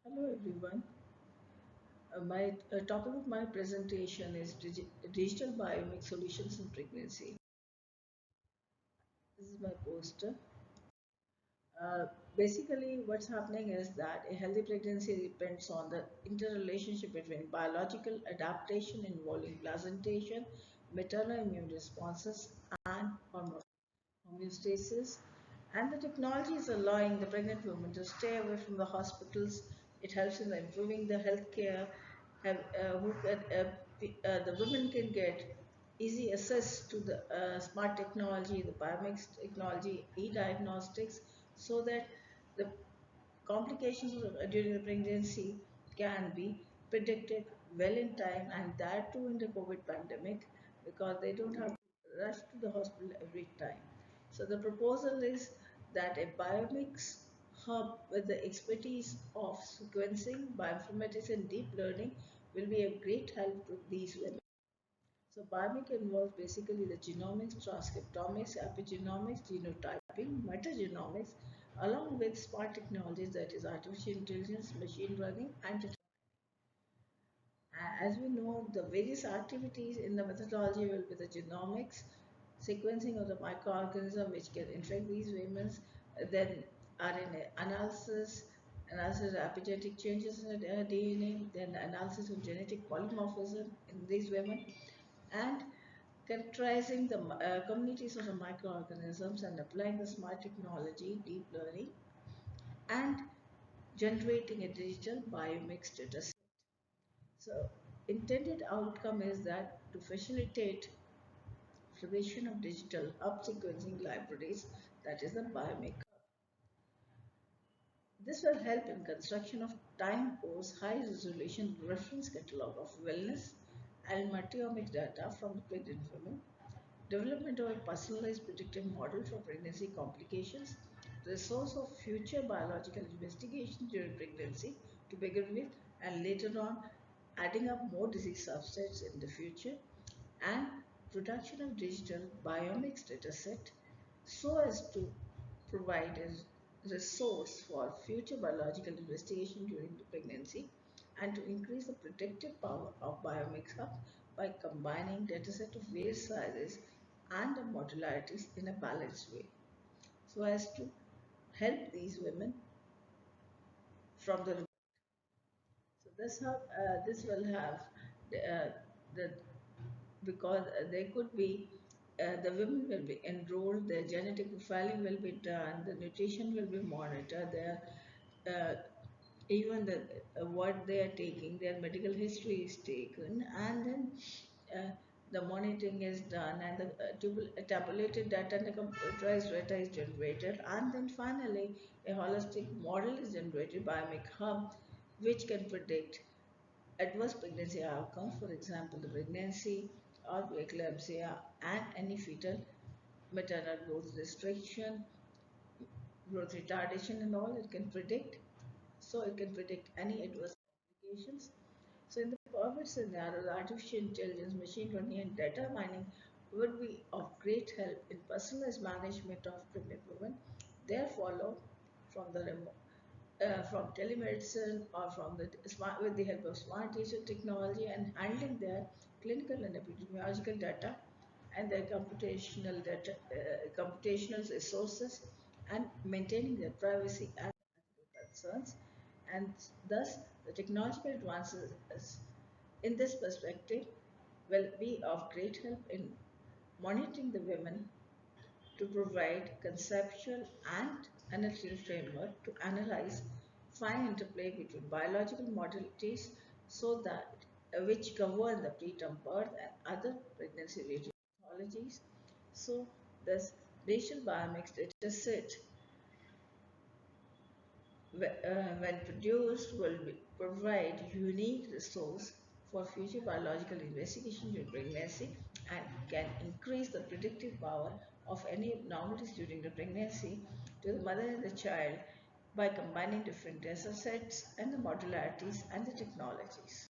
Hello everyone. My topic of my presentation is digital biomix solutions in pregnancy. This is my poster. Uh, Basically, what's happening is that a healthy pregnancy depends on the interrelationship between biological adaptation involving placentation, maternal immune responses, and hormone homeostasis, and the technology is allowing the pregnant woman to stay away from the hospitals. It helps in improving the healthcare. The women can get easy access to the smart technology, the biomix technology, e-diagnostics, so that the complications during the pregnancy can be predicted well in time, and that too in the COVID pandemic, because they don't have to rush to the hospital every time. So the proposal is that a biomix hub with the expertise of sequencing, bioinformatics, and deep learning will be a great help to these women. So biomic involves basically the genomics, transcriptomics, epigenomics, genotyping, metagenomics, along with smart technologies that is artificial intelligence, machine learning, and as we know, the various activities in the methodology will be the genomics, sequencing of the microorganism which can infect these women, then RNA analysis of epigenetic changes in the DNA, then analysis of genetic polymorphism in these women, and characterizing the communities of the microorganisms and applying the smart technology, deep learning, and generating a digital biomix data set. So, intended outcome is that to facilitate creation of digital hub sequencing libraries, that is the biomix. This will help in construction of time-course high-resolution reference catalog of wellness and multi-omics data from the pregnant women, development of a personalized predictive model for pregnancy complications, the source of future biological investigation during pregnancy to begin with, and later on adding up more disease subsets in the future, and production of digital biomics dataset so as to provide a resource for future biological investigation during the pregnancy, and to increase the predictive power of Biomix Hub by combining dataset of various sizes and modularities in a balanced way, so as to help these women from the. So this will have the because they could be the women will be enrolled, their genetic profiling will be done, the nutrition will be monitored, their uh, even what they are taking, their medical history is taken, and then uh, the monitoring is done, and the tabulated data and the computerized data is generated, and then finally a holistic model is generated by McHub, which can predict adverse pregnancy outcomes, for example, the pregnancy or preeclampsia and any fetal maternal growth restriction, growth retardation, and all it can predict. So it can predict any adverse complications. So in the perfect scenario, the artificial intelligence, machine learning, and data mining would be of great help in personalized management of pregnant women. There follow from the from telemedicine or from the smart with the help of smart digital technology and handling their clinical and epidemiological data and their computational resources, and maintaining their privacy and ethical concerns, and thus the technological advances in this perspective will be of great help in monitoring the women to provide conceptual and analytical framework to analyze fine interplay between biological modalities so that which govern the preterm birth and other pregnancy related pathologies. So this racial biomix data set when produced will provide unique resource for future biological investigation during pregnancy, and can increase the predictive power of any abnormalities during the pregnancy to the mother and the child by combining different data sets and the modularities and the technologies.